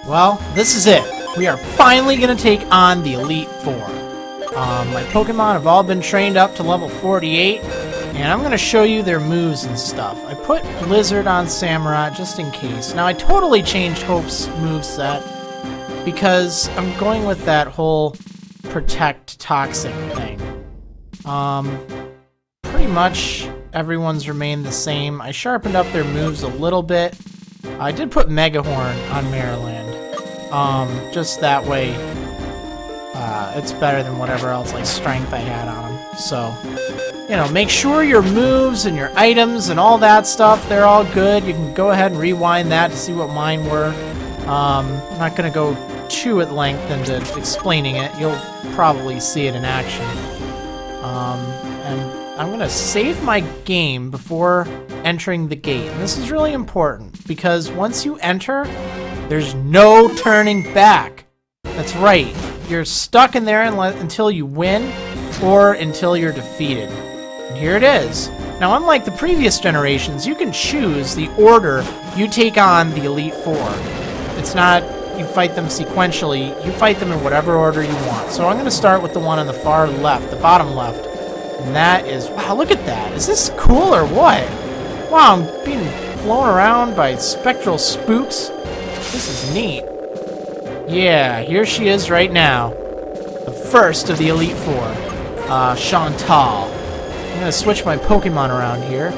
Well, this is it. We are finally going to take on the Elite Four. My Pokemon have all been trained up to level 48, and I'm going to show you their moves and stuff. I put Blizzard on Samurott just in case. Now, I totally changed Hope's moveset because I'm going with that whole Protect Toxic thing. Pretty much everyone's remained the same. I sharpened up their moves a little bit. I did put Megahorn on Marriland. Just that way, it's better than whatever else, like Strength, I had on him. So, you know, make sure your moves and your items and all that stuff, they're all good. You can go ahead and rewind that to see what mine were. I'm not going to go too at length into explaining it. You'll probably see it in action. And I'm going to save my game before entering the gate. And this is really important, because once you enter, there's no turning back. That's right. You're stuck in there until you win or until you're defeated. And here it is. Now, unlike the previous generations, you can choose the order you take on the Elite Four. It's not you fight them sequentially. You fight them in whatever order you want. So I'm going to start with the one on the far left, the bottom left. And that is... Wow, look at that. Is this cool or what? Wow, I'm being blown around by spectral spooks. This is neat. Yeah, here she is right now. The first of the Elite Four. Shauntal. I'm going to switch my Pokemon around here.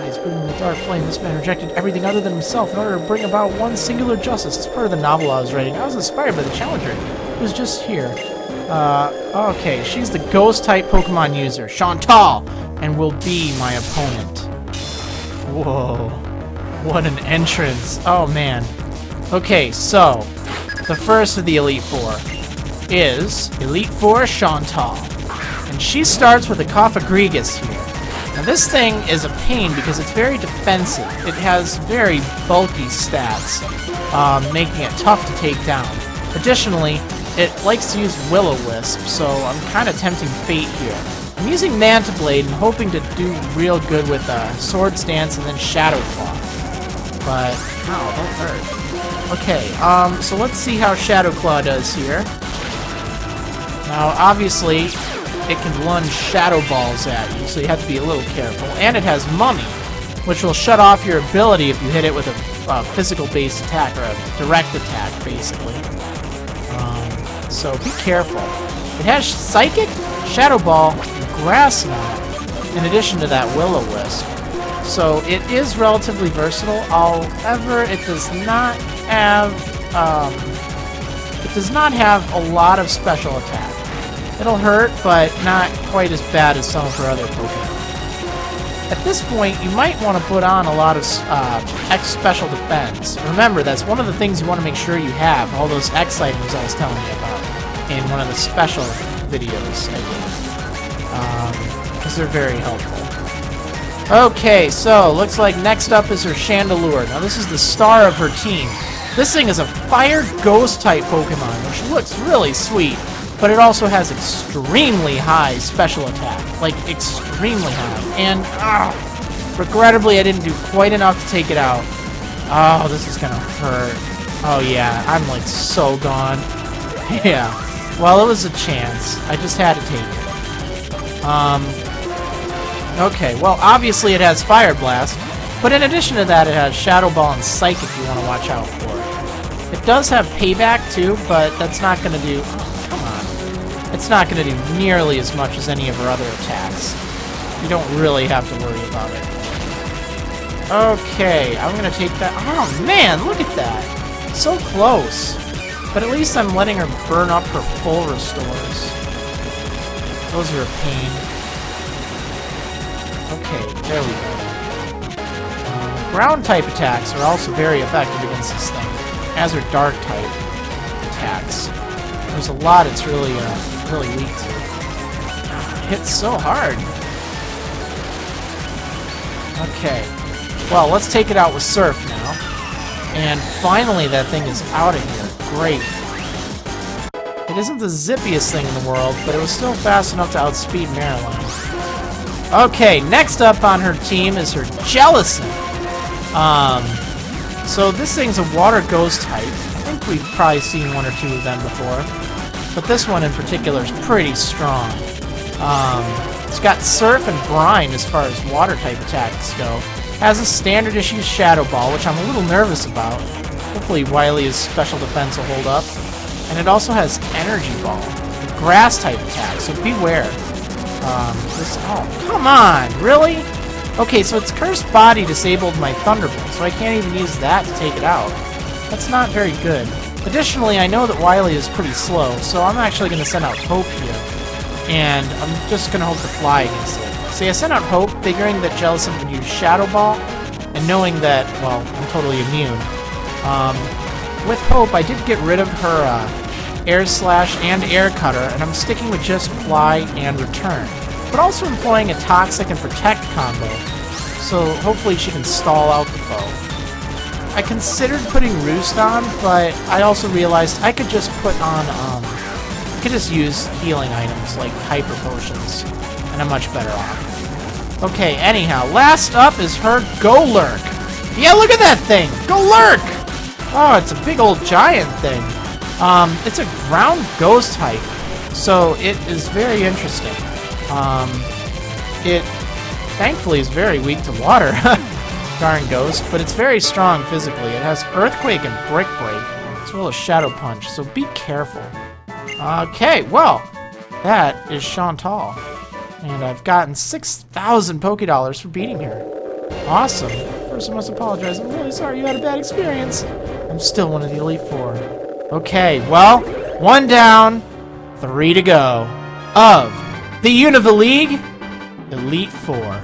He's bringing the dark flame. This man rejected everything other than himself in order to bring about one singular justice. It's part of the novel I was writing. I was inspired by the Challenger, who was just here. Okay, she's the Ghost-type Pokemon user, Shauntal, and will be my opponent. Whoa. What an entrance. Oh, man. Okay, so, the first of the Elite Four is Elite Four Shauntal. And she starts with a Cofagrigus here. Now this thing is a pain because it's very defensive. It has very bulky stats, making it tough to take down. Additionally, it likes to use Will-O-Wisp, so I'm kind of tempting fate here. I'm using Manta Blade and hoping to do real good with Sword Stance and then Shadow Claw. But, ow, don't hurt. Okay, so let's see how Shadow Claw does here. Now, obviously, it can lunge Shadow Balls at you, so you have to be a little careful. And it has Mummy, which will shut off your ability if you hit it with a physical-based attack, or a direct attack, basically. So be careful. It has Psychic, Shadow Ball, and Grass Knot, in addition to that Will-O-Wisp. So it is relatively versatile. However, it does not have a lot of special attack. It'll hurt, but not quite as bad as some of her other Pokemon. At this point, you might want to put on a lot of X Special Defense. Remember, that's one of the things you want to make sure you have, all those X items I was telling you about in one of the special videos I did. Because they're very helpful. Okay, so, looks like next up is her Chandelure. Now, this is the star of her team. This thing is a Fire Ghost-type Pokemon, which looks really sweet. But it also has extremely high special attack. Like, extremely high. And, regrettably, I didn't do quite enough to take it out. Oh, this is gonna hurt. Oh, yeah, I'm, like, so gone. Yeah. Well, it was a chance. I just had to take it. Okay, well, obviously it has Fire Blast. But in addition to that, it has Shadow Ball and Psychic you want to watch out for. It does have Payback, too, but that's not gonna do... It's not going to do nearly as much as any of her other attacks. You don't really have to worry about it. Okay, I'm going to take that... Oh, man, look at that. So close. But at least I'm letting her burn up her full restores. Those are a pain. Okay, there we go. Ground-type attacks are also very effective against this thing, as are Dark-type attacks. There's a lot it's really weak to. It hits so hard. Okay. Well, let's take it out with Surf now. And finally that thing is out of here. Great. It isn't the zippiest thing in the world, but it was still fast enough to outspeed Marriland. Okay, next up on her team is her Jellicent. So this thing's a Water Ghost type. I think we've probably seen one or two of them before. But this one in particular is pretty strong. It's got Surf and Brine as far as water-type attacks go. Has a standard issue Shadow Ball, which I'm a little nervous about. Hopefully Wily's special defense will hold up. And it also has Energy Ball, a grass-type attack, so beware. Oh, come on, really? Okay, so its Cursed Body disabled my Thunderbolt, so I can't even use that to take it out. That's not very good. Additionally, I know that Wily is pretty slow, so I'm actually going to send out Hope here. And I'm just going to hope to fly against it. See, I sent out Hope, figuring that Jellicent would use Shadow Ball, and knowing that, well, I'm totally immune. With Hope, I did get rid of her Air Slash and Air Cutter, and I'm sticking with just Fly and Return. But also employing a Toxic and Protect combo, so hopefully she can stall out the foe. I considered putting Roost on, but I also realized I could just put on, I could just use healing items like Hyper Potions, and I'm much better off. Okay, anyhow, last up is her Golurk. Yeah, look at that thing! Golurk! Oh, it's a big old giant thing. It's a ground ghost type, so it is very interesting. It thankfully is very weak to water, darn ghost, but it's very strong physically. It has Earthquake and Brick Break, as well as Shadow Punch, so be careful. Okay, well, that is Shauntal, and I've gotten 6,000 Pokédollars for beating her. Awesome. First, I must apologize. I'm really sorry you had a bad experience. I'm still one of the Elite Four. Okay, well, 1 down, 3 to go. Of the Unova League Elite Four.